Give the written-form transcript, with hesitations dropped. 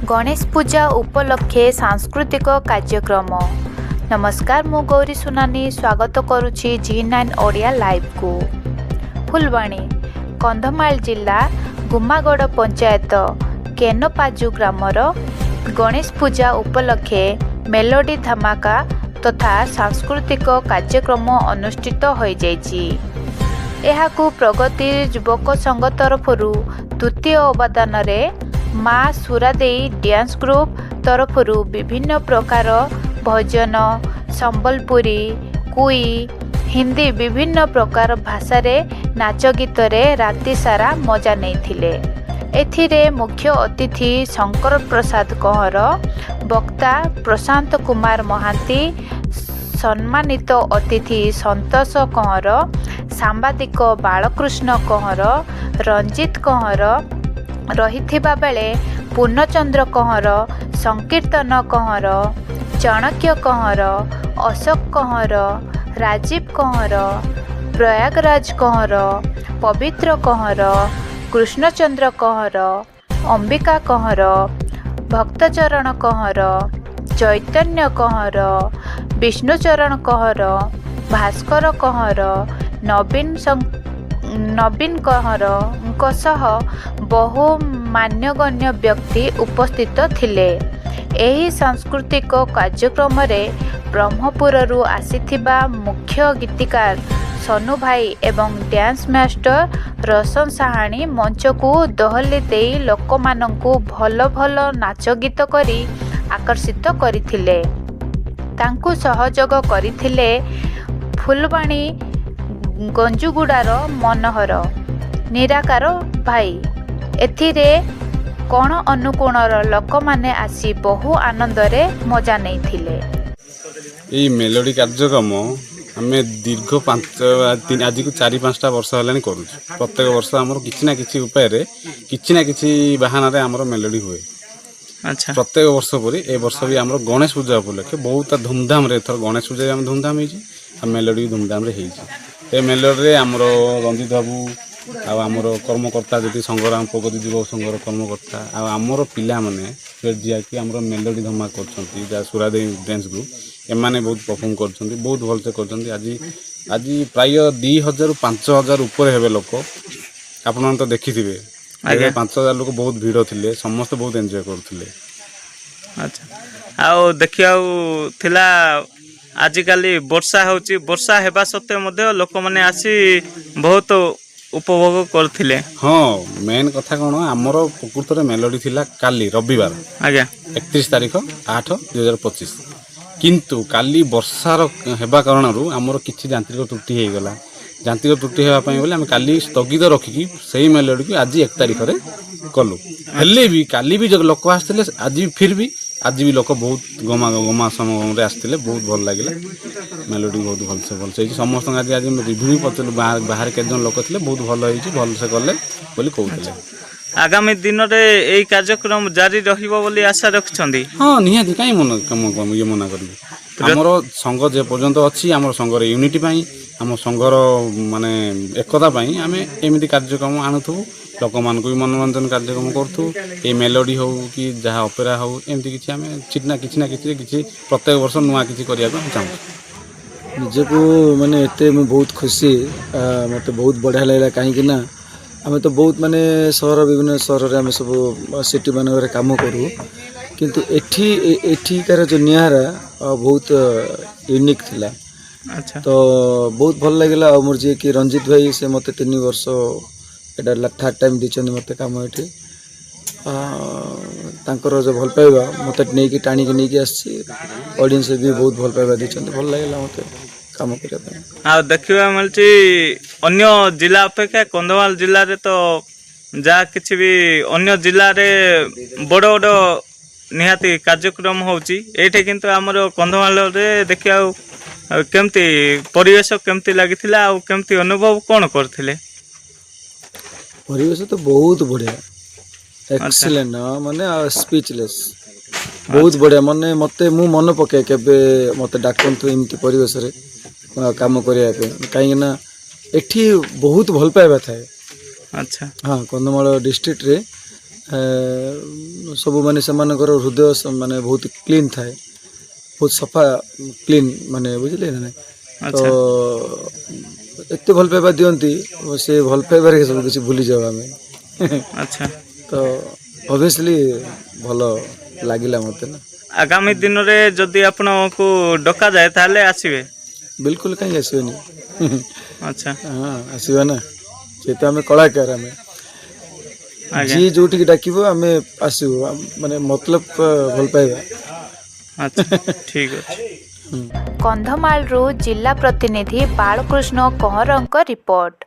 गणेश पूजा उपलक्षे सांस्कृतिक कार्यक्रम। नमस्कार, मु गौरी सुनानी स्वागत करुछि G9 ओडिया लाइव को। फुलवाणी कंधमाल जिला गुमागड़ पंचायत केनपाजु ग्रामर गणेश पूजा उपलक्षे मेलोडी धमाका तथा सांस्कृतिक कार्यक्रम अनुष्ठित हो जाइछि। एहाकु प्रगति युवक संघ तरफरु द्वितीय अवदान रे माँ सुरादेई डांस ग्रुप तरफरु विभिन्न प्रकार भजन संबलपुरी कुई हिंदी विभिन्न प्रकार भाषा रे नाच गीत रे राति सारा मजा नहीं। एथिरे मुख्य अतिथि शंकर प्रसाद कंवर, वक्ता प्रशांत कुमार महांती, सम्मानित अतिथि संतोष कंवर, सांबादिक बालकृष्ण कंवर, रंजित कंवर रहिथिबा बेले पूर्णचंद्र कंवर, संकीर्तन कंवर, चाणक्य कंवर, अशोक कंवर, राजीव कंवर, प्रयागराज कंवर, पवित्र कंवर, कृष्णचंद्र कंवर, अंबिका कंवर, भक्तचरण कंवर, चैतन्य कंवर, विष्णुचरण कंवर, भास्कर कंवर, नवीन कंवर सह बहु मान्यगण्य व्यक्ति उपस्थित थिले। एही सांस्कृतिक कार्यक्रम रे ब्रह्मपुररू आसीथिबा मुख्य गीतिकार सोनू भाई एवं डांस मास्टर रोशन साहानी मंच को दहली देई लोक माननकु भल भल नाच गीत करी आकर्षित करिथिले। तांकु सहयोग करिथिले फुलवाणी गंजुगुड़ार मनोहर निराकार भाई। एथिरे कोण अनुकोणर लोक माने आसी बहु आनंद रे मजा नहीं। ये मेलोडी कार्यक्रम आम दीर्घ आज को 4-5टा वर्ष है करूँ। प्रत्येक वर्ष आम कि उपाय कि बाहाना आमर मेलोडी हुए। अच्छा, प्रत्येक वर्ष पर ए वर्ष भी आम गणेश पूजा उपलक्षे बहुत धूमधाम रे एथर गणेश पूजा धूमधाम हो मेलोडी धूमधाम रे ए मेलोडी आमर रंजित बाबू आमर कर्मकर्ता जी संघर आम प्रगति युवक संघर कर्मकर्ता आमर पिला माने जी आमर मेलोडी धमा कर सुरादेई डांस ग्रुप एमाने बहुत परफॉर्म कर बहुत भलसे कर। आज प्राय 2000-5000 ऊपर हेबे लोक आपन तो देखिथिबे। 5000 लोक बहुत भीड़ थिले, समस्त बहुत एंजॉय करथिले। अच्छा, आउ देखिया थिला आजिकाली वर्षा होची, वर्षा हेबा सत्वे मध्य लोक माने आसी बहुत उपभोग करथिले। हाँ, मेन कथा कौन आमर प्रकृत मेलोडी थिला काली रविवार 31 तारीख 8 2025 किंतु काली वर्षार हेबा कारण आमर किछि यांत्रिक त्रुटि हो गला। यांत्रिक त्रुटि होगापाई बोले आम काली स्थगित रखिकी सही मेलोडी को आज 1 तारीख रे कलु। हेले भी काली भी जो लोक आसते आज फिर भी आज भी लोक बहुत गमा समय आसते बहुत भल लगे। मेलोडी बहुत भलसे समस्त आज आज रिव्यू पचल बाहर केत लोक थे बहुत भलसे कले बोली कहते। आगामी दिन में यही कार्यक्रम जारी रही आशा रखिंट। हाँ निहाती कहीं ये मना कर आमर संघ जे पर्यंत अच्छी आम संघर यूनिटी आम संघर माने एकता आम एमती कार्यक्रम आणुथु लोक मान भी मनोरंजन कार्यक्रम करूँ। ये मेलोडी हो कि जहाँ अपेरा हो एमती किसी प्रत्येक वर्ष नुआ किसी करने चाहूँ। निजको माने एते मैं बहुत खुशी मत बहुत बढ़िया लगे कहीं आम तो बहुत माने सहर विभिन्न सहर आम सब सिटी मान कम करूँ किंतु एठिकार जो निहारा बहुत यूनिक थिला। अच्छा, तो बहुत भल लगे। मोर जी कि रंजित भाई से मत 3 वर्ष एटा थर्ड टाइम दीचंदी मत काम ये जो भल पाइबा मत नहीं टाणी नहीं आसी ऑडियंस भी बहुत भल पाइबा दीचंदी भल लगे मत काम करने। देखा मिलती अन्य जिला अपेक्षा कंधमाल जिले में तो जहाँ किसी भी अन्य जिले में बड़ बड़ निहाती कार्यक्रम होची एठे किंतु आमर कंधमाल रे देखिया केमती परिवेश केमती लगी केमती अनुभव कौन करथिले? परिवेश तो बहुत बढ़िया एक्सीलेंट माने स्पीचलेस बहुत बढ़िया माने मते मु मन पके केबे मते डाकंतु एमती परिवेश रे काम करिया पे कहीं ना एठी बहुत भल पाइबा थाए। अच्छा, हाँ कंधमाल डिस्ट्रिक्ट रे ସବୁ ମାନେ ସେମାନଙ୍କର ହୃଦୟ ମାନେ ବହୁତ କ୍ଲିନ୍ ଥାଏ, ବହୁତ ସଫା କ୍ଲିନ୍ ମାନେ ବୁଝିଲେ ନା ନାଇଁ। ତ ଏତେ ଭଲ ପାଇବା ଦିଅନ୍ତି, ସେ ଭଲ ପାଇବାରେ ସବୁ କିଛି ଭୁଲିଯାଉ ଆମେ। ଆଚ୍ଛା, ତ ଅବଭିୟସଲି ଭଲ ଲାଗିଲା ମୋତେ ନା। ଆଗାମୀ ଦିନରେ ଯଦି ଆପଣଙ୍କୁ ଡକାଯାଏ ତାହେଲେ ଆସିବେ? ବିଲକୁଲ କାହିଁ ଆସିବେନି। ଆଚ୍ଛା, ହଁ ଆସିବା ନା, ଯେହେତୁ ଆମେ କଳାକାର, ଆମେ ଆଜ୍ଞା, ଯିଏ ଯୋଉଠିକି ଡାକିବ ଆମେ ଆସିବୁ, ମାନେ ମତଲବ ଭଲ ପାଇବା। ଆଚ୍ଛା, ଠିକ ଅଛି। କନ୍ଧମାଳରୁ ଜିଲ୍ଲା ପ୍ରତିନିଧି ବାଳକୃଷ୍ଣ କହଁରଙ୍କ ରିପୋର୍ଟ।